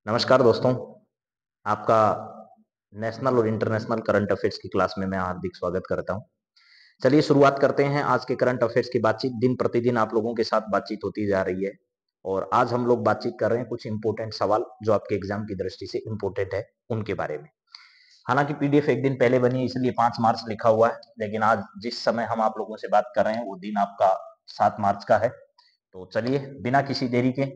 नमस्कार दोस्तों, आपका नेशनल और इंटरनेशनल करंट अफेयर्स की क्लास में मैं हार्दिक स्वागत करता हूं। चलिए शुरुआत करते हैं आज के करंट अफेयर्स की बातचीत। दिन प्रतिदिन आप लोगों के साथ बातचीत होती जा रही है और आज हम लोग बातचीत कर रहे हैं कुछ इंपॉर्टेंट सवाल जो आपके एग्जाम की दृष्टि से इंपॉर्टेंट है उनके बारे में। हालांकि पीडीएफ एक दिन पहले बनी है इसलिए 5 मार्च लिखा हुआ है, लेकिन आज जिस समय हम आप लोगों से बात कर रहे हैं वो दिन आपका 7 मार्च का है। तो चलिए बिना किसी देरी के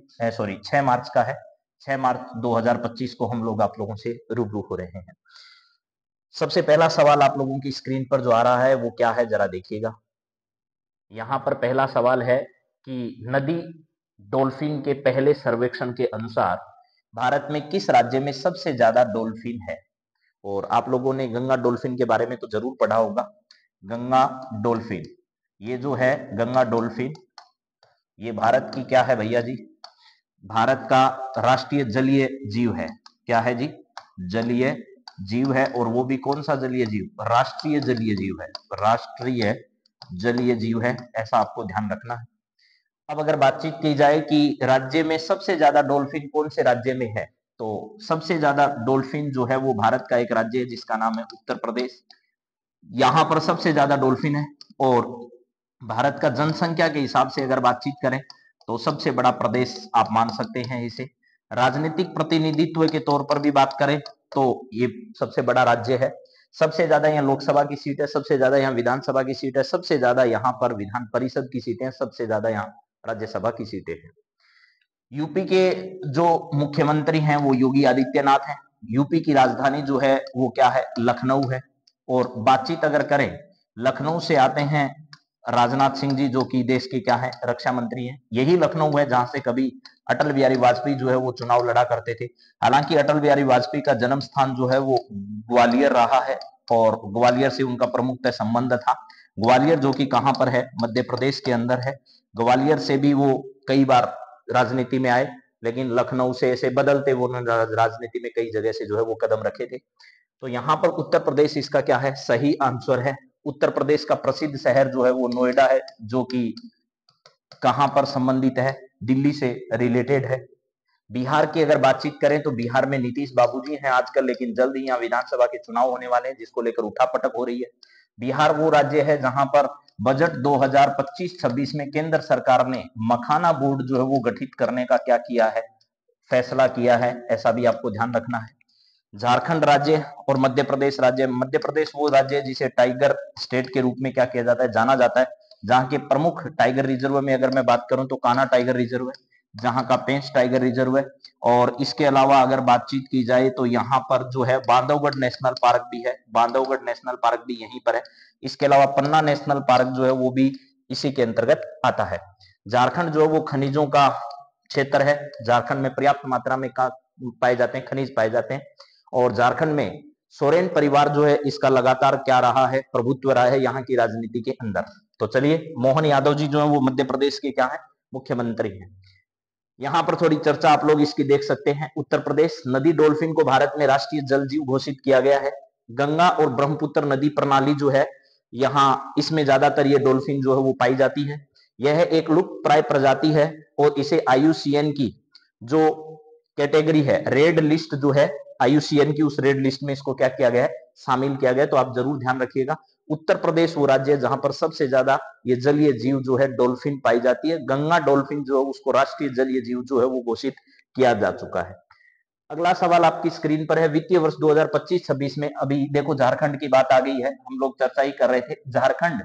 6 मार्च का है। 6 मार्च 2025 को हम लोग आप लोगों से रूबरू हो रहे हैं। सबसे पहला सवाल आप लोगों की स्क्रीन पर जो आ रहा है वो क्या है, जरा देखिएगा। यहाँ पर पहला सवाल है कि नदी डॉल्फिन के पहले सर्वेक्षण के अनुसार भारत में किस राज्य में सबसे ज्यादा डॉल्फिन है। और आप लोगों ने गंगा डॉल्फिन के बारे में तो जरूर पढ़ा होगा। गंगा डॉल्फिन, ये जो है गंगा डॉल्फिन, ये भारत की क्या है भैया जी, भारत का राष्ट्रीय जलीय जीव है। क्या है जी, जलीय जीव है। और वो भी कौन सा जलीय जीव, राष्ट्रीय जलीय जीव है, राष्ट्रीय जलीय जीव है, ऐसा आपको ध्यान रखना है। अब अगर बातचीत की जाए कि राज्य में सबसे ज्यादा डॉल्फिन कौन से राज्य में है, तो सबसे ज्यादा डॉल्फिन जो है वो भारत का एक राज्य है जिसका नाम है उत्तर प्रदेश। यहां पर सबसे ज्यादा डॉल्फिन है। और भारत का जनसंख्या के हिसाब से अगर बातचीत करें तो सबसे बड़ा प्रदेश आप मान सकते हैं इसे। राजनीतिक प्रतिनिधित्व के तौर पर भी बात करें तो ये सबसे बड़ा राज्य है। सबसे ज्यादा यहाँ लोकसभा की सीट है, सबसे ज्यादा यहाँ विधानसभा की सीट है, सबसे ज्यादा यहाँ पर विधान परिषद की सीटें, सबसे ज्यादा यहाँ राज्यसभा की सीटें हैं। यूपी के जो मुख्यमंत्री हैं वो योगी आदित्यनाथ हैं। यूपी की राजधानी जो है वो क्या है, लखनऊ है। और बातचीत अगर करें, लखनऊ से आते हैं राजनाथ सिंह जी जो कि देश के क्या है, रक्षा मंत्री हैं। यही लखनऊ है जहां से कभी अटल बिहारी वाजपेयी जो है वो चुनाव लड़ा करते थे। हालांकि अटल बिहारी वाजपेयी का जन्म स्थान जो है वो ग्वालियर रहा है और ग्वालियर से उनका प्रमुखतः संबंध था। ग्वालियर जो कि कहां पर है, मध्य प्रदेश के अंदर है। ग्वालियर से भी वो कई बार राजनीति में आए, लेकिन लखनऊ से ऐसे बदलते वो राजनीति में कई जगह से जो है वो कदम रखे थे। तो यहाँ पर उत्तर प्रदेश इसका क्या है, सही आंसर है। उत्तर प्रदेश का प्रसिद्ध शहर जो है वो नोएडा है, जो कि कहां पर संबंधित है, दिल्ली से रिलेटेड है। बिहार की अगर बातचीत करें तो बिहार में नीतीश बाबूजी हैं आजकल, लेकिन जल्द ही यहाँ विधानसभा के चुनाव होने वाले हैं जिसको लेकर उठापटक हो रही है। बिहार वो राज्य है जहां पर बजट 2025-26 में केंद्र सरकार ने मखाना बोर्ड जो है वो गठित करने का क्या किया है, फैसला किया है, ऐसा भी आपको ध्यान रखना है। झारखंड राज्य और मध्य प्रदेश राज्य, मध्य प्रदेश वो राज्य है जिसे टाइगर स्टेट के रूप में क्या किया जाता है, जाना जाता है। जहां के प्रमुख टाइगर रिजर्व में अगर मैं बात करूं तो कान्हा टाइगर रिजर्व है, जहां का पेंच टाइगर रिजर्व है। और इसके अलावा अगर बातचीत की जाए तो यहाँ पर जो है बांधवगढ़ नेशनल पार्क भी है, बांधवगढ़ नेशनल पार्क भी यहीं पर है। इसके अलावा पन्ना नेशनल पार्क जो है वो भी इसी के अंतर्गत आता है। झारखंड जो है वो खनिजों का क्षेत्र है। झारखंड में पर्याप्त मात्रा में पाए जाते हैं, खनिज पाए जाते हैं। और झारखंड में सोरेन परिवार जो है इसका लगातार क्या रहा है, प्रभुत्व रहा है यहाँ की राजनीति के अंदर। तो चलिए, मोहन यादव जी जो है वो मध्य प्रदेश के क्या है, मुख्यमंत्री हैं। यहाँ पर थोड़ी चर्चा आप लोग इसकी देख सकते हैं। उत्तर प्रदेश, नदी डॉल्फिन को भारत में राष्ट्रीय जल जीव घोषित किया गया है। गंगा और ब्रह्मपुत्र नदी प्रणाली जो है यहाँ, इसमें ज्यादातर ये डॉल्फिन जो है वो पाई जाती है। यह एक लुप्त प्राय प्रजाति है और इसे आईयूसीएन की जो कैटेगरी है, रेड लिस्ट जो है आईयूसीएन की, उस रेड लिस्ट में इसको क्या किया गया है, शामिल किया गया है। तो आप जरूर ध्यान रखिएगा, उत्तर प्रदेश वो राज्य है जहां पर सबसे ज्यादा ये जलीय जीव जो है डॉल्फिन पाई जाती है। गंगा डॉल्फिन जो है उसको राष्ट्रीय जलीय जीव जो है वो घोषित किया जा चुका है। अगला सवाल आपकी स्क्रीन पर है, वित्तीय वर्ष 2025-26 में, अभी देखो झारखंड की बात आ गई है, हम लोग चर्चा ही कर रहे थे। झारखंड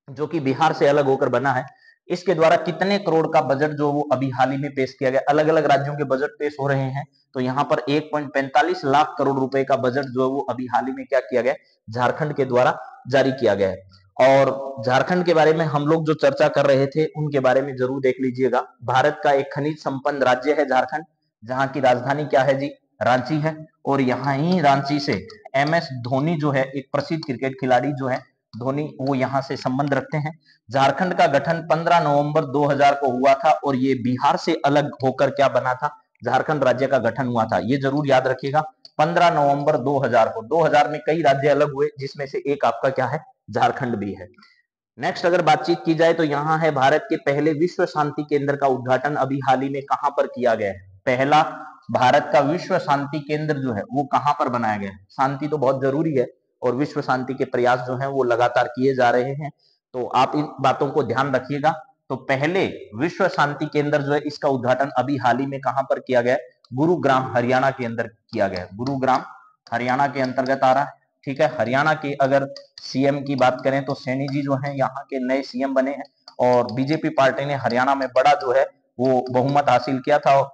जो कि बिहार से अलग होकर बना है, इसके द्वारा कितने करोड़ का बजट जो वो अभी हाल ही में पेश किया गया। अलग अलग राज्यों के बजट पेश हो रहे हैं, तो यहाँ पर 1.45 लाख करोड़ रुपए का बजट जो है वो अभी हाल ही में क्या किया गया, झारखंड के द्वारा जारी किया गया है। और झारखंड के बारे में हम लोग जो चर्चा कर रहे थे उनके बारे में जरूर देख लीजिएगा। भारत का एक खनिज संपन्न राज्य है झारखंड, जहां की राजधानी क्या है जी, रांची है। और यहाँ ही रांची से एमएस धोनी जो है, एक प्रसिद्ध क्रिकेट खिलाड़ी जो है धोनी, वो यहाँ से संबंध रखते हैं। झारखंड का गठन 15 नवंबर 2000 को हुआ था और ये बिहार से अलग होकर क्या बना था, झारखंड राज्य का गठन हुआ था। ये जरूर याद रखिएगा, 15 नवंबर 2000 को। 2000 में कई राज्य अलग हुए जिसमें से एक आपका क्या है, झारखंड भी है। नेक्स्ट अगर बातचीत की जाए तो यहाँ है भारत के पहले विश्व शांति केंद्र का उद्घाटन अभी हाल ही में कहां पर किया गया है। पहला भारत का विश्व शांति केंद्र जो है वो कहां पर बनाया गया है? शांति तो बहुत जरूरी है और विश्व शांति के प्रयास जो है वो लगातार किए जा रहे हैं, तो आप इन बातों को ध्यान रखिएगा। तो पहले विश्व शांति केंद्र जो है इसका उद्घाटन अभी हाल ही में कहां पर किया गया? गुरुग्राम हरियाणा के अंदर किया गया। गुरुग्राम हरियाणा के अंतर्गत आ रहा है, ठीक है। हरियाणा के अगर सीएम की बात करें तो सैनी जी जो है यहाँ के नए सीएम बने हैं और बीजेपी पार्टी ने हरियाणा में बड़ा जो है वो बहुमत हासिल किया था और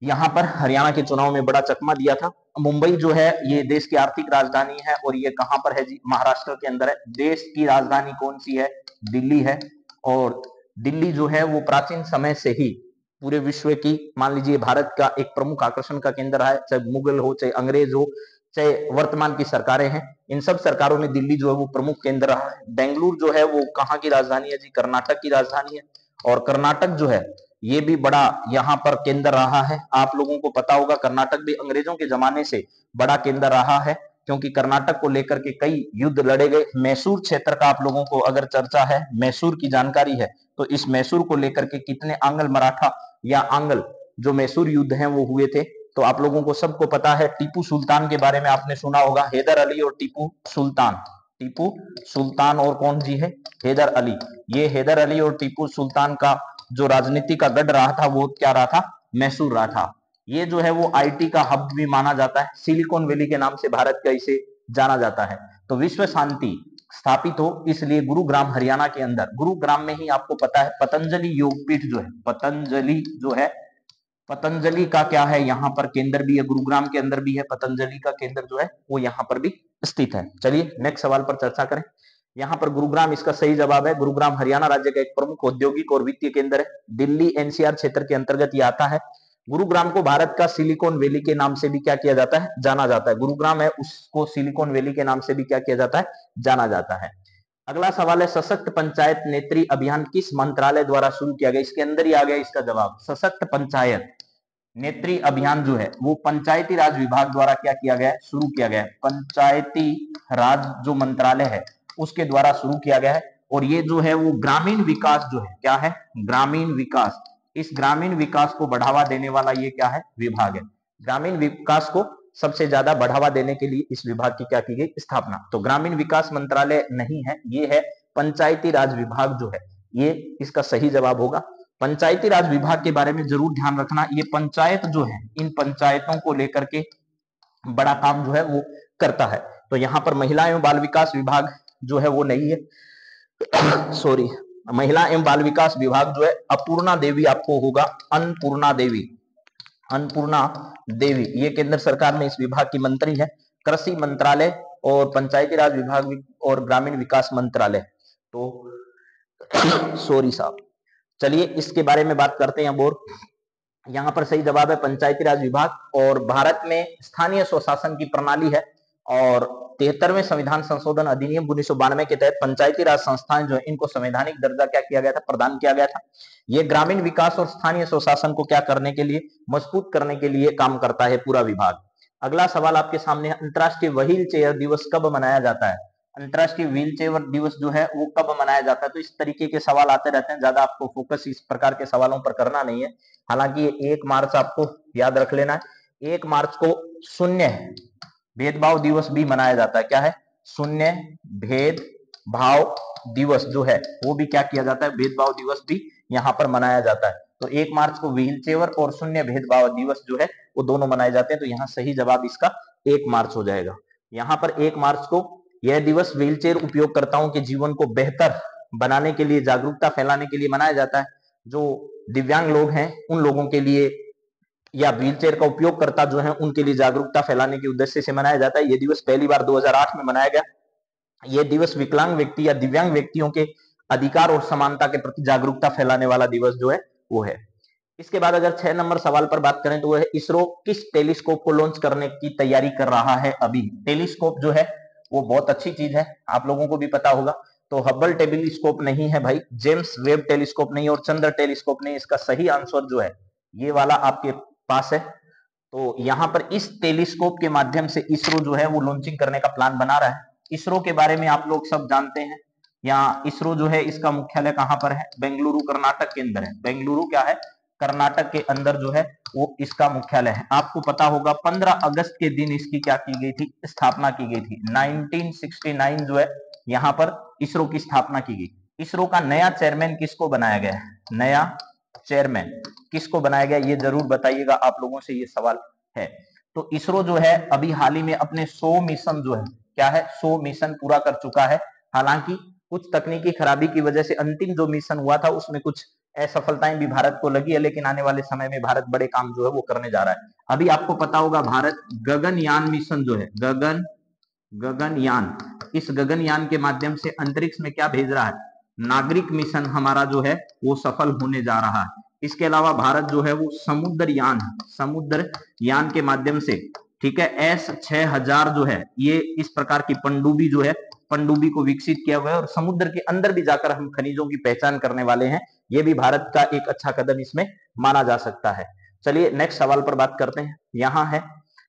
यहाँ पर हरियाणा के चुनाव में बड़ा चकमा दिया था। मुंबई जो है ये देश की आर्थिक राजधानी है और ये कहां पर है जी? महाराष्ट्र के अंदर है। देश की राजधानी कौन सी है? दिल्ली है। और दिल्ली जो है वो प्राचीन समय से ही पूरे विश्व की, मान लीजिए, भारत का एक प्रमुख आकर्षण का केंद्र रहा है, चाहे मुगल हो, चाहे अंग्रेज हो, चाहे वर्तमान की सरकारें हैं, इन सब सरकारों में दिल्ली जो है वो प्रमुख केंद्र रहा है। बेंगलुरु जो है वो कहाँ की राजधानी है जी? कर्नाटक की राजधानी है। और कर्नाटक जो है ये भी बड़ा यहाँ पर केंद्र रहा है। आप लोगों को पता होगा कर्नाटक भी अंग्रेजों के जमाने से बड़ा केंद्र रहा है, क्योंकि कर्नाटक को लेकर के कई युद्ध लड़े गए। मैसूर क्षेत्र का आप लोगों को अगर चर्चा है, मैसूर की जानकारी है, तो इस मैसूर को लेकर के कितने आंग्ल मराठा या आंग्ल जो मैसूर युद्ध हैं वो हुए थे, तो आप लोगों को सबको पता है। टीपू सुल्तान के बारे में आपने सुना होगा, हैदर अली और टीपू सुल्तान। टीपू सुल्तान और कौन जी है? हैदर अली। ये हैदर अली और टीपू सुल्तान का जो राजनीति का गढ़ रहा था वो क्या रहा था? मैसूर रहा था। ये जो है वो आईटी का हब भी माना जाता है, सिलिकॉन वैली के नाम से भारत का इसे जाना जाता है। तो विश्व शांति स्थापित हो इसलिए गुरुग्राम हरियाणा के अंदर, गुरुग्राम में ही आपको पता है पतंजलि योगपीठ जो है, पतंजलि जो है, पतंजलि का क्या है यहाँ पर केंद्र भी है, गुरुग्राम के अंदर भी है। पतंजलि का केंद्र जो है वो यहाँ पर भी स्थित है। चलिए नेक्स्ट सवाल पर चर्चा करें। यहाँ पर गुरुग्राम इसका सही जवाब है। गुरुग्राम हरियाणा राज्य का एक प्रमुख औद्योगिक और वित्तीय केंद्र है। दिल्ली एनसीआर क्षेत्र के अंतर्गत ये आता है। गुरुग्राम को भारत का सिलिकॉन वैली के नाम से भी क्या किया जाता है? जाना जाता है। गुरुग्राम है उसको सिलिकॉन वैली के नाम से भी क्या किया जाता है? जाना जाता है। अगला सवाल है, सशक्त पंचायत नेत्री अभियान किस मंत्रालय द्वारा शुरू किया गया? इसके अंदर ही आ गया इसका जवाब। सशक्त पंचायत नेत्री अभियान जो है वो पंचायती राज विभाग द्वारा क्या किया गया है? शुरू किया गया है। पंचायती राज जो मंत्रालय है उसके द्वारा शुरू किया गया है। और ये जो है वो ग्रामीण विकास जो है, क्या है? ग्रामीण विकास। इस ग्रामीण विकास को बढ़ावा देने वाला ये क्या है? विभाग है। ग्रामीण विकास को सबसे ज्यादा बढ़ावा देने के लिए इस विभाग की क्या की गई? स्थापना। तो ग्रामीण विकास मंत्रालय नहीं है, ये है पंचायती राज विभाग जो है, ये इसका सही जवाब होगा। पंचायती राज विभाग के बारे में जरूर ध्यान रखना, ये पंचायत जो है इन पंचायतों को लेकर के बड़ा काम जो है वो करता है। तो यहाँ पर महिला एवं बाल विकास विभाग जो है वो नहीं है, सॉरी, महिला एवं बाल विकास विभाग जो है अपूर्णा देवी आपको होगा, अन्नपूर्णा देवी। अन्नपूर्णा देवी ये केंद्र सरकार में इस विभाग की मंत्री है। कृषि मंत्रालय और पंचायती राज विभाग और ग्रामीण विकास मंत्रालय, तो सॉरी साहब, चलिए इसके बारे में बात करते हैं अब। और यहाँ पर सही जवाब है पंचायती राज विभाग। और भारत में स्थानीय स्वशासन की प्रणाली है और 73वें संविधान संशोधन अधिनियम 1992 के तहत पंचायती राज संस्थाएं जो है इनको संवैधानिक दर्जा क्या किया गया था? प्रदान किया गया था। ये ग्रामीण विकास और स्थानीय स्वशासन को क्या करने के लिए? मजबूत करने के लिए काम करता है पूरा विभाग। अगला सवाल आपके सामने है, अंतरराष्ट्रीय व्हील चेयर दिवस कब मनाया जाता है? अंतरराष्ट्रीय व्हील चेयर दिवस जो है वो कब मनाया जाता है? तो इस तरीके के सवाल आते रहते हैं, ज्यादा आपको फोकस इस प्रकार के सवालों पर करना नहीं है। हालांकि ये 1 मार्च आपको याद रख लेना है। 1 मार्च को शून्य भेदभाव दिवस भी मनाया जाता है। क्या है? शून्य भेदभाव दिवस जो है वो भी क्या किया जाता है? भेदभाव दिवस भी यहाँ पर मनाया जाता है। तो 1 मार्च को व्हील चेयर और शून्य भेदभाव दिवस जो है वो दोनों मनाए जाते हैं। तो यहाँ सही जवाब इसका 1 मार्च हो जाएगा। यहाँ पर 1 मार्च को यह दिवस व्हीलचेयर उपयोगकर्ताओं के जीवन को बेहतर बनाने के लिए, जागरूकता फैलाने के लिए मनाया जाता है। जो दिव्यांग लोग हैं उन लोगों के लिए या व्हीलचेयर का उपयोगकर्ता जो है उनके लिए जागरूकता फैलाने के उद्देश्य से मनाया जाता है। यह दिवस पहली बार 2008 में मनाया गया। यह दिवस विकलांग व्यक्ति या दिव्यांग व्यक्तियों के अधिकार और समानता के प्रति जागरूकता फैलाने वाला दिवस जो है वो है। इसके बाद अगर 6 नंबर सवाल पर बात करें तो वह है, इसरो किस टेलीस्कोप को लॉन्च करने की तैयारी कर रहा है अभी? टेलीस्कोप जो है वो बहुत अच्छी चीज है, आप लोगों को भी पता होगा। तो हब्बल टेलीस्कोप नहीं है भाई, जेम्स वेब टेलीस्कोप नहीं और चंद्र टेलीस्कोप नहीं। इसका सही आंसर जो है ये वाला आपके पास है। तो यहाँ पर इस टेलीस्कोप के माध्यम से इसरो जो है वो लॉन्चिंग करने का प्लान बना रहा है। इसरो के बारे में आप लोग सब जानते हैं। यहाँ इसरो जो है इसका मुख्यालय कहाँ पर है? बेंगलुरु कर्नाटक के अंदर है। बेंगलुरु क्या है? कर्नाटक के अंदर जो है वो इसका मुख्यालय है। आपको पता होगा 15 अगस्त के दिन इसकी क्या की गई थी, स्थापना की गई थी। 1969 जो है यहाँ पर इसरो की स्थापना की गई। इसरो का नया चेयरमैन किसको बनाया गया है, नया चेयरमैन किसको बनाया गया, ये जरूर बताइएगा, आप लोगों से ये सवाल है। तो इसरो जो है अभी हाल ही में अपने 100 मिशन जो है, क्या है, 100 मिशन पूरा कर चुका है। हालांकि कुछ तकनीकी खराबी की वजह से अंतिम जो मिशन हुआ था उसमें कुछ असफलताएं भी भारत को लगी है, लेकिन आने वाले समय में भारत बड़े काम जो है वो करने जा रहा है। अभी आपको पता होगा भारत गगनयान मिशन जो है, गगनयान, इस गगनयान के माध्यम से अंतरिक्ष में क्या भेज रहा है, नागरिक मिशन हमारा जो है वो सफल होने जा रहा है। इसके अलावा भारत जो है वो समुद्रयान के माध्यम से, ठीक है, S-6000 जो है ये इस प्रकार की पनडुब्बी जो है, पनडुब्बी को विकसित किया हुआ है और समुद्र के अंदर भी जाकर हम खनिजों की पहचान करने वाले हैं। ये भी भारत का एक अच्छा कदम इसमें माना जा सकता है। चलिए नेक्स्ट सवाल पर बात करते हैं। यहाँ है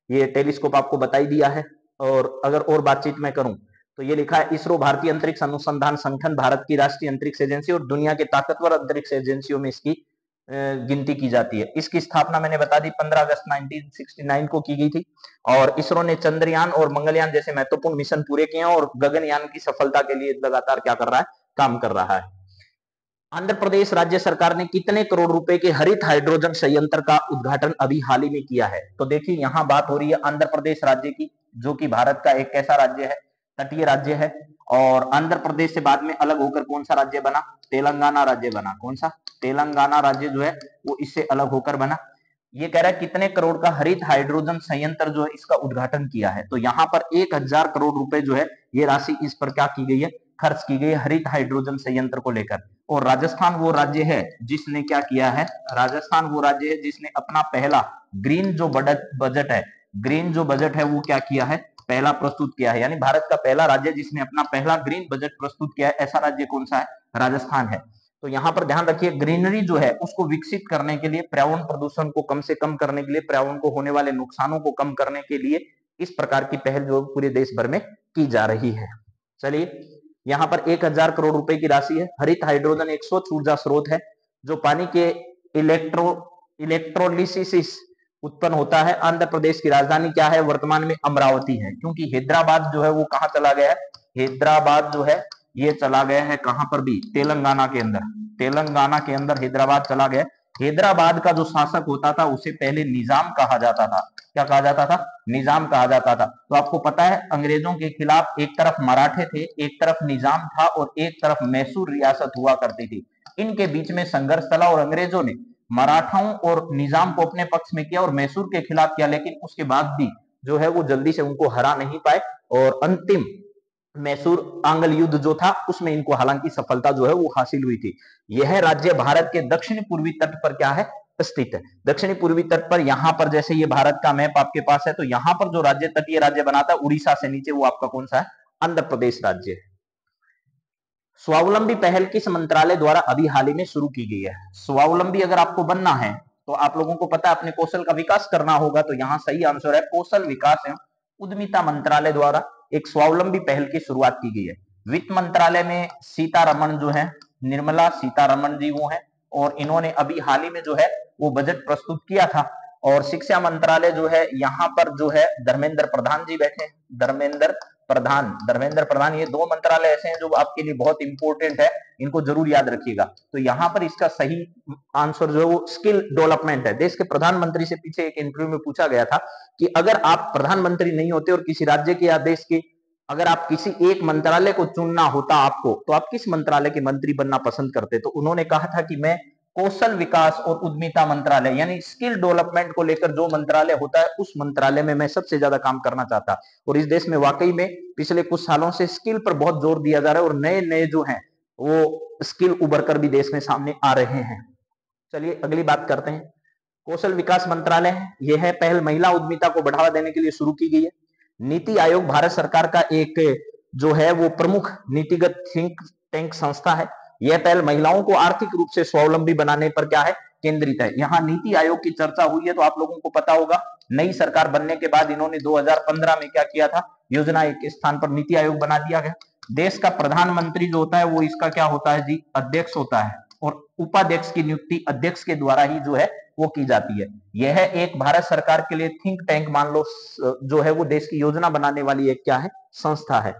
ये टेलीस्कोप, आपको बता ही दिया है। और अगर और बातचीत मैं करूं तो ये लिखा है इसरो भारतीय अंतरिक्ष अनुसंधान संगठन, भारत की राष्ट्रीय अंतरिक्ष एजेंसी और दुनिया के ताकतवर अंतरिक्ष एजेंसियों में इसकी गिनती की जाती है। इसकी स्थापना मैंने बता दी 15 अगस्त 1969 को की गई थी और इसरो ने चंद्रयान और मंगलयान जैसे महत्वपूर्ण मिशन पूरे किए और गगनयान की सफलता के लिए लगातार क्या कर रहा है, काम कर रहा है। आंध्र प्रदेश राज्य सरकार ने कितने करोड़ रुपए के हरित हाइड्रोजन संयंत्र का उद्घाटन अभी हाल ही में किया है? तो देखिए यहाँ बात हो रही है आंध्र प्रदेश राज्य की, जो कि भारत का एक कैसा राज्य है, तटीय राज्य है। और आंध्र प्रदेश से बाद में अलग होकर कौन सा राज्य बना, तेलंगाना राज्य बना। कौन सा, तेलंगाना राज्य जो है वो इससे अलग होकर बना। ये कह रहा है कितने करोड़ का हरित हाइड्रोजन संयंत्र जो है इसका उद्घाटन किया है। तो यहाँ पर 1000 करोड़ रुपए जो है ये राशि इस पर क्या की गई है, खर्च की गई है हरित हाइड्रोजन संयंत्र को लेकर। और राजस्थान वो राज्य है जिसने क्या किया है, राजस्थान वो राज्य है जिसने अपना पहला ग्रीन जो बजट है, ग्रीन जो बजट है वो क्या किया है, पहला प्रस्तुत किया है। यानी भारत का पहला राज्य जिसने अपना पहला ग्रीन बजट प्रस्तुत किया है, ऐसा राज्य कौन सा है, राजस्थान है। तो यहाँ पर ध्यान रखिए ग्रीनरी जो है उसको विकसित करने के लिए, पर्यावरण प्रदूषण को कम से कम करने के लिए, पर्यावरण को होने वाले नुकसानों को कम करने के लिए इस प्रकार की पहल जो पूरे देश भर में की जा रही है। चलिए यहाँ पर 1000 करोड़ रुपए की राशि है। हरित हाइड्रोजन एक स्वच्छ ऊर्जा स्रोत है जो पानी के इलेक्ट्रोलिसिस उत्पन्न होता है। आंध्र प्रदेश की राजधानी क्या है, वर्तमान में अमरावती है, क्योंकि हैदराबाद जो है वो कहाँ चला गया है, हैदराबाद जो है ये चला गया है कहां पर भी, तेलंगाना के अंदर, तेलंगाना के अंदर हैदराबाद चला गया। हैदराबाद का जो शासक होता था उसे पहले निजाम कहा जाता था। क्या कहा जाता था, निजाम कहा जाता था। तो आपको पता है अंग्रेजों के खिलाफ एक तरफ मराठे थे, एक तरफ निजाम था और एक तरफ मैसूर रियासत हुआ करती थी। इनके बीच में संघर्ष चला और अंग्रेजों ने मराठाओं और निजाम को अपने पक्ष में किया और मैसूर के खिलाफ किया, लेकिन उसके बाद भी जो है वो जल्दी से उनको हरा नहीं पाए और अंतिम मैसूर आंगल युद्ध जो था उसमें इनको हालांकि सफलता जो है वो हासिल हुई थी। यह राज्य भारत के दक्षिण पूर्वी तट पर क्या है, स्थित है। दक्षिणी पूर्वी तट पर, यहां पर जैसे ये भारत का मैप आपके पास है, तो यहां पर जो राज्य तटीय राज्य बनाता है उड़ीसा से नीचे, वो आपका कौन सा है, आंध्र प्रदेश राज्य है। स्वावलंबी पहल किस मंत्रालय द्वारा अभी हाल ही में शुरू की गई है? स्वावलंबी अगर आपको बनना है तो आप लोगों को पता है अपने कौशल का विकास करना होगा, तो यहाँ सही आंसर है कौशल विकास एवं उद्यमिता मंत्रालय द्वारा एक स्वावलंबी पहल की शुरुआत की गई है। वित्त मंत्रालय में सीतारमण जो है, निर्मला सीतारमण जी वो है, और इन्होंने अभी हाल ही में जो है वो बजट प्रस्तुत किया था। और शिक्षा मंत्रालय जो है यहाँ पर जो है धर्मेंद्र प्रधान जी बैठे, धर्मेंद्र प्रधान, ये दो मंत्रालय ऐसे हैं जो आपके लिए बहुत इंपॉर्टेंट है, इनको जरूर याद रखिएगा। तो यहाँ पर इसका सही आंसर जो है वो स्किल डेवलपमेंट है। देश के प्रधानमंत्री से पीछे एक इंटरव्यू में पूछा गया था कि अगर आप प्रधानमंत्री नहीं होते और किसी राज्य के या देश के, अगर आप किसी एक मंत्रालय को चुनना होता आपको, तो आप किस मंत्रालय के मंत्री बनना पसंद करते? तो उन्होंने कहा था कि मैं कौशल विकास और उद्यमिता मंत्रालय यानी स्किल डेवलपमेंट को लेकर जो मंत्रालय होता है उस मंत्रालय में मैं सबसे ज्यादा काम करना चाहता। और इस देश में वाकई में पिछले कुछ सालों से स्किल पर बहुत जोर दिया जा रहा है और नए नए जो हैं वो स्किल उभर कर भी देश में सामने आ रहे हैं। चलिए अगली बात करते हैं। कौशल विकास मंत्रालय है, यह है पहल महिला उद्यमिता को बढ़ावा देने के लिए शुरू की गई है। नीति आयोग भारत सरकार का एक जो है वो प्रमुख नीतिगत थिंक टैंक संस्था है। यह पहल महिलाओं को आर्थिक रूप से स्वावलंबी बनाने पर क्या है, केंद्रित है। यहाँ नीति आयोग की चर्चा हुई है तो आप लोगों को पता होगा नई सरकार बनने के बाद इन्होंने 2015 में क्या किया था, योजना एक स्थान पर नीति आयोग बना दिया गया। देश का प्रधानमंत्री जो होता है वो इसका क्या होता है जी, अध्यक्ष होता है। और उपाध्यक्ष की नियुक्ति अध्यक्ष के द्वारा ही जो है वो की जाती है। यह एक भारत सरकार के लिए थिंक टैंक मान लो जो है वो देश की योजना बनाने वाली एक क्या है संस्था है।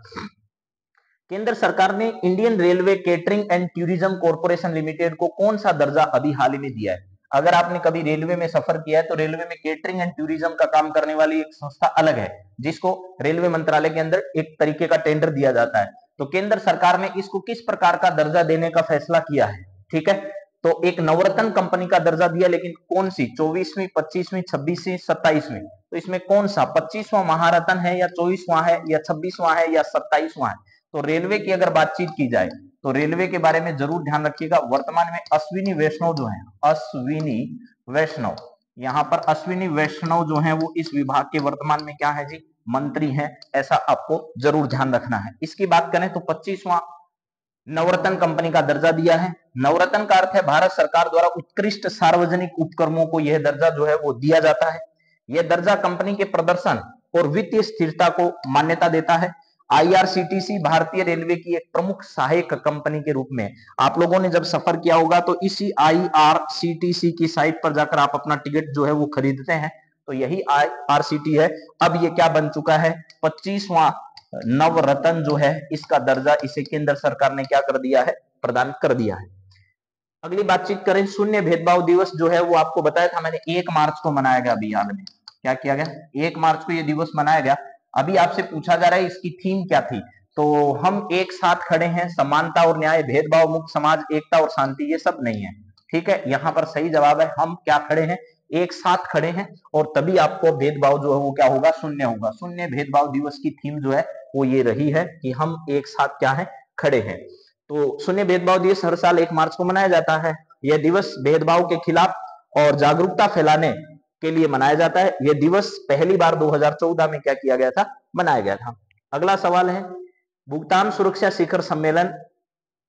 केंद्र सरकार ने Indian railway catering and tourism corporation limited को कौन सा दर्जा अभी हाल ही में दिया है? अगर आपने कभी रेलवे में सफर किया है तो रेलवे में केटरिंग एंड टूरिज्म का काम करने वाली एक संस्था अलग है, जिसको रेलवे मंत्रालय के अंदर एक तरीके का टेंडर दिया जाता है। तो केंद्र सरकार ने इसको किस प्रकार का दर्जा देने का फैसला किया है? ठीक है, तो एक नवरत्न कंपनी का दर्जा दिया, लेकिन कौन सी? 24वीं, 25वीं, 26वीं, 27वीं। तो इसमें कौन सा 25वां महारत्न है या 24वां है या 26वां है या 27वां है? तो रेलवे की अगर बातचीत की जाए तो रेलवे के बारे में जरूर ध्यान रखिएगा। वर्तमान में अश्विनी वैष्णव जो है, अश्विनी वैष्णव, यहाँ पर अश्विनी वैष्णव जो है वो इस विभाग के वर्तमान में क्या है जी? मंत्री हैं। ऐसा आपको जरूर ध्यान रखना है। इसकी बात करें तो 25वां नवरत्न कंपनी का दर्जा दिया है। नवरत्न का अर्थ है भारत सरकार द्वारा उत्कृष्ट सार्वजनिक उपक्रमों को यह दर्जा जो है वो दिया जाता है। यह दर्जा कंपनी के प्रदर्शन और वित्तीय स्थिरता को मान्यता देता है। आईआरसीटीसी भारतीय रेलवे की एक प्रमुख सहायक कंपनी के रूप में आप लोगों ने जब सफर किया होगा तो इसी आईआरसीटीसी की साइट पर जाकर आप अपना टिकट जो है वो खरीदते हैं, तो यही आईआरसीटी है। अब ये क्या बन चुका है? 25वां नवरत्न जो है इसका दर्जा इसे केंद्र सरकार ने क्या कर दिया है? प्रदान कर दिया है। अगली बातचीत करें, शून्य भेदभाव दिवस जो है वो आपको बताया था मैंने 1 मार्च को मनाया गया। अभी हाल में क्या किया गया? 1 मार्च को ये दिवस मनाया गया। अभी आपसे पूछा जा रहा है इसकी थीम क्या थी? तो हम एक साथ खड़े हैं, समानता और न्याय, भेदभाव मुक्त समाज, एकता और शांति, ये सब नहीं है। ठीक है, यहाँ पर सही जवाब है हम क्या खड़े हैं? एक साथ खड़े हैं, और तभी आपको भेदभाव जो है वो क्या होगा? शून्य होगा। शून्य भेदभाव दिवस की थीम जो है वो ये रही है कि हम एक साथ क्या है? खड़े हैं। तो शून्य भेदभाव दिवस हर साल 1 मार्च को मनाया जाता है। यह दिवस भेदभाव के खिलाफ और जागरूकता फैलाने के लिए मनाया जाता है। यह दिवस पहली बार 2014 में क्या किया गया था? मनाया गया था। अगला सवाल है, भुगतान सुरक्षा शिखर सम्मेलन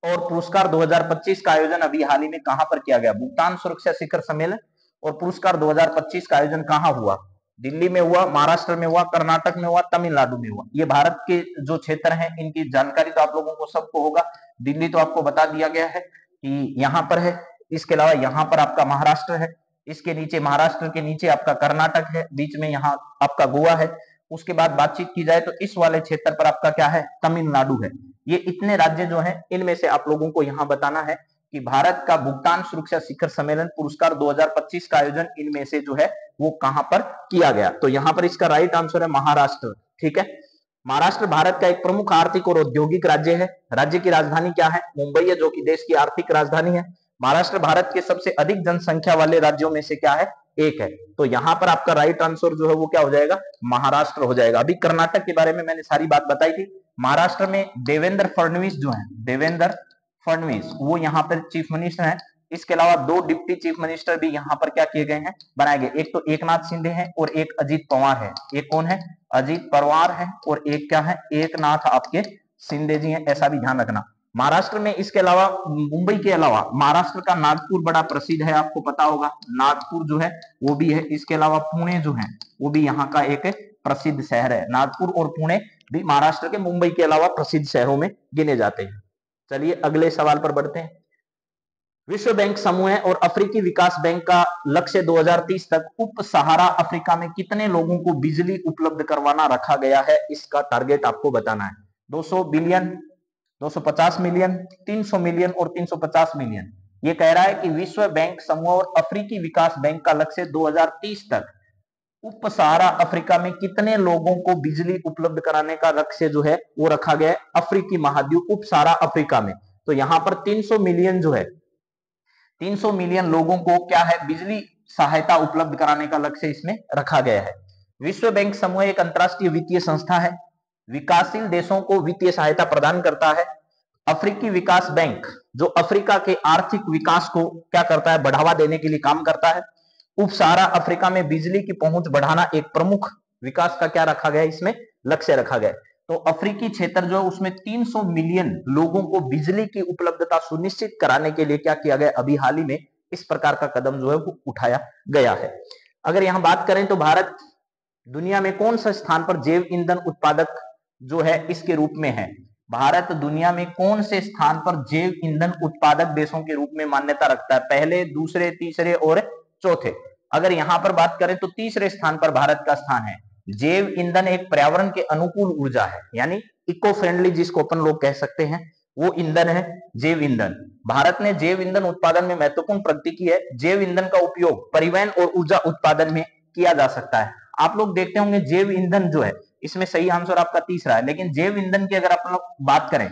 और पुरस्कार 2025 का आयोजन अभी हाल ही में कहां पर किया गया? भुगतान सुरक्षा शिखर सम्मेलन और पुरस्कार 2025 का आयोजन कहां हुआ? दिल्ली में हुआ, महाराष्ट्र में हुआ, कर्नाटक में हुआ, तमिलनाडु में हुआ। ये भारत के जो क्षेत्र हैं इनकी जानकारी तो आप लोगों को सबको होगा। दिल्ली तो आपको बता दिया गया है कि यहाँ पर है, इसके अलावा यहाँ पर आपका महाराष्ट्र है, इसके नीचे महाराष्ट्र के नीचे आपका कर्नाटक है, बीच में यहाँ आपका गोवा है। उसके बाद बातचीत की जाए तो इस वाले क्षेत्र पर आपका क्या है? तमिलनाडु है। ये इतने राज्य जो हैं इनमें से आप लोगों को यहाँ बताना है कि भारत का भुगतान सुरक्षा शिखर सम्मेलन पुरस्कार 2025 का आयोजन इनमें से जो है वो कहां पर किया गया? तो यहाँ पर इसका राइट आंसर है महाराष्ट्र। ठीक है, महाराष्ट्र भारत का एक प्रमुख आर्थिक और औद्योगिक राज्य है। राज्य की राजधानी क्या है? मुंबई है, जो कि देश की आर्थिक राजधानी है। महाराष्ट्र भारत के सबसे अधिक जनसंख्या वाले राज्यों में से क्या है? एक है। तो यहाँ पर आपका राइट आंसर जो है वो क्या हो जाएगा? महाराष्ट्र हो जाएगा। अभी कर्नाटक के बारे में मैंने सारी बात बताई थी। महाराष्ट्र में देवेंद्र फडणवीस जो है, देवेंद्र फडणवीस, वो यहाँ पर चीफ मिनिस्टर हैं। इसके अलावा 2 डिप्टी चीफ मिनिस्टर भी यहाँ पर क्या किए गए हैं? बनाए गए। एक तो एकनाथ शिंदे हैं और एक अजीत पवार है। एक कौन है? अजीत पवार है, और एक क्या है? एकनाथ आपके शिंदे जी हैं। ऐसा भी ध्यान रखना। महाराष्ट्र में इसके अलावा, मुंबई के अलावा महाराष्ट्र का नागपुर बड़ा प्रसिद्ध है, आपको पता होगा। नागपुर जो है वो भी है। इसके अलावा पुणे जो है वो भी यहाँ का एक प्रसिद्ध शहर है। नागपुर और पुणे भी महाराष्ट्र के मुंबई के अलावा प्रसिद्ध शहरों में गिने जाते हैं। चलिए अगले सवाल पर बढ़ते हैं। विश्व बैंक समूह और अफ्रीकी विकास बैंक का लक्ष्य 2030 तक उप सहारा अफ्रीका में कितने लोगों को बिजली उपलब्ध करवाना रखा गया है? इसका टारगेट आपको बताना है। 200 बिलियन, 250 मिलियन, 300 मिलियन और 350 मिलियन। ये कह रहा है कि विश्व बैंक समूह और अफ्रीकी विकास बैंक का लक्ष्य 2030 तक उप सहारा अफ्रीका में कितने लोगों को बिजली उपलब्ध कराने का लक्ष्य जो है वो रखा गया है अफ्रीकी महाद्वीप उप सहारा अफ्रीका में। तो यहाँ पर 300 मिलियन जो है, 300 मिलियन लोगों को क्या है? बिजली सहायता उपलब्ध कराने का लक्ष्य इसमें रखा गया है। विश्व बैंक समूह एक अंतरराष्ट्रीय वित्तीय संस्था है, विकासशील देशों को वित्तीय सहायता प्रदान करता है। अफ्रीकी विकास बैंक जो अफ्रीका के आर्थिक विकास को क्या करता है? बढ़ावा देने के लिए काम करता है। उप सहारा अफ्रीका में बिजली की पहुंच बढ़ाना एक प्रमुख विकास का क्या रखा गया? इसमें लक्ष्य रखा गया। तो अफ्रीकी क्षेत्र जो है उसमें 300 मिलियन लोगों को बिजली की उपलब्धता सुनिश्चित कराने के लिए क्या किया गया? अभी हाल ही में इस प्रकार का कदम जो है वो उठाया गया है। अगर यहां बात करें तो भारत दुनिया में कौन सा स्थान पर जैव ईंधन उत्पादक जो है इसके रूप में है? भारत दुनिया में कौन से स्थान पर जैव ईंधन उत्पादक देशों के रूप में मान्यता रखता है? पहले, दूसरे, तीसरे और चौथे। अगर यहां पर बात करें तो तीसरे स्थान पर भारत का स्थान है। जैव ईंधन एक पर्यावरण के अनुकूल ऊर्जा है, यानी इको फ्रेंडली, जिसको अपन लोग कह सकते हैं, वो ईंधन है जैव ईंधन। भारत ने जैव ईंधन उत्पादन में महत्वपूर्ण प्रगति की है। जैव ईंधन का उपयोग परिवहन और ऊर्जा उत्पादन में किया जा सकता है। आप लोग देखते होंगे जैव ईंधन जो है, इसमें सही आंसर आपका तीसरा है। लेकिन जैव ईंधन की अगर आप लोग बात करें,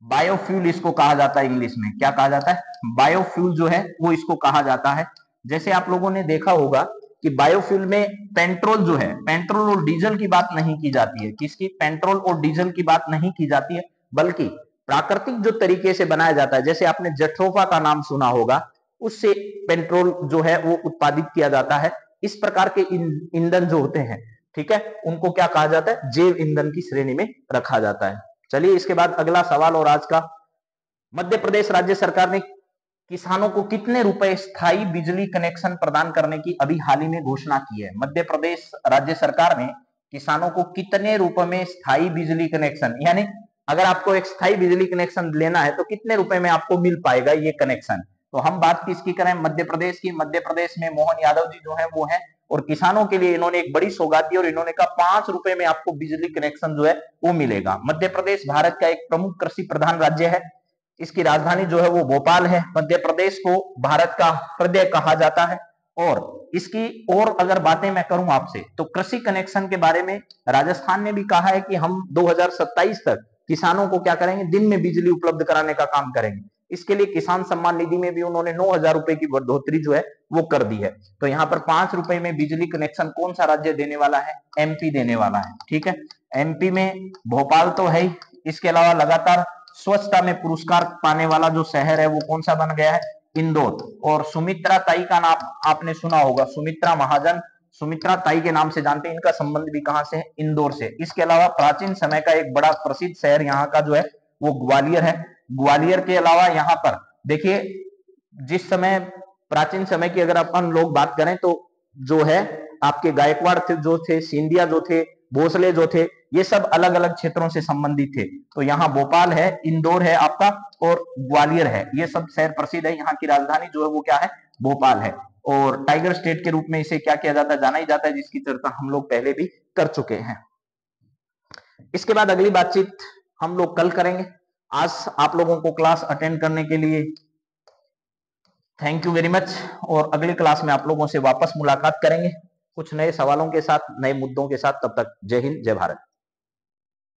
बायोफ्यूल इसको कहा जाता है। इंग्लिश में क्या कहा जाता है? बायोफ्यूल जो है वो इसको कहा जाता है। जैसे आप लोगों ने देखा होगा कि बायोफ्यूल में पेट्रोल जो है, पेट्रोल और डीजल की बात नहीं की जाती है। किसकी? पेट्रोल और डीजल की बात नहीं की जाती है, बल्कि प्राकृतिक जो तरीके से बनाया जाता है, जैसे आपने जट्रोफा का नाम सुना होगा, उससे पेट्रोल जो है वो उत्पादित किया जाता है। इस प्रकार के ईंधन जो होते हैं, ठीक है, उनको क्या कहा जाता है? जैव ईंधन की श्रेणी में रखा जाता है। चलिए इसके बाद अगला सवाल और आज का, मध्य प्रदेश राज्य सरकार ने किसानों को कितने रुपए स्थायी बिजली कनेक्शन प्रदान करने की अभी हाल ही में घोषणा की है? मध्य प्रदेश राज्य सरकार ने किसानों को कितने रुपए में स्थायी बिजली कनेक्शन, यानी अगर आपको एक स्थायी बिजली कनेक्शन लेना है तो कितने रुपए में आपको मिल पाएगा ये कनेक्शन? तो हम बात किसकी करें? मध्य प्रदेश की। मध्य प्रदेश में मोहन यादव जी जो है वो है, और किसानों के लिए इन्होंने एक बड़ी सौगात दी और इन्होंने कहा 5 रुपए में आपको बिजली कनेक्शन जो है वो मिलेगा। मध्य प्रदेश भारत का एक प्रमुख कृषि प्रधान राज्य है। इसकी राजधानी जो है वो भोपाल है। मध्य प्रदेश को भारत का हृदय कहा जाता है। और इसकी और अगर बातें मैं करूं आपसे, तो कृषि कनेक्शन के बारे में राजस्थान ने भी कहा है कि हम 2027 तक किसानों को क्या करेंगे? दिन में बिजली उपलब्ध कराने का काम करेंगे। इसके लिए किसान सम्मान निधि में भी उन्होंने 9,000 रुपए की बढ़ोतरी जो है वो कर दी है। तो यहाँ पर 5 रुपए में बिजली कनेक्शन कौन सा राज्य देने वाला है? एमपी देने वाला है। ठीक है, एमपी में भोपाल तो है ही, इसके अलावा लगातार स्वच्छता में पुरस्कार पाने वाला जो शहर है वो कौन सा बन गया है? इंदौर। और सुमित्रा ताई का नाम आपने सुना होगा, सुमित्रा महाजन, सुमित्रा ताई के नाम से जानते हैं। इनका संबंध भी कहां से है? इंदौर से। इसके अलावा प्राचीन समय का एक बड़ा प्रसिद्ध शहर यहाँ का जो है वो ग्वालियर है। ग्वालियर के अलावा यहाँ पर देखिए, जिस समय प्राचीन समय की अगर अपन लोग बात करें तो जो है आपके गायकवाड़ थे, जो थे सिंधिया, जो थे भोसले, जो थे, ये सब अलग अलग क्षेत्रों से संबंधित थे। तो यहाँ भोपाल है, इंदौर है आपका, और ग्वालियर है, ये सब शहर प्रसिद्ध है। यहाँ की राजधानी जो है वो क्या है? भोपाल है। और टाइगर स्टेट के रूप में इसे क्या किया जाता है? जाना ही जाता है, जिसकी चर्चा हम लोग पहले भी कर चुके हैं। इसके बाद अगली बातचीत हम लोग कल करेंगे। आज आप लोगों को क्लास अटेंड करने के लिए थैंक यू वेरी मच, और अगली क्लास में आप लोगों से वापस मुलाकात करेंगे कुछ नए सवालों के साथ, नए मुद्दों के साथ। तब तक जय हिंद, जय भारत।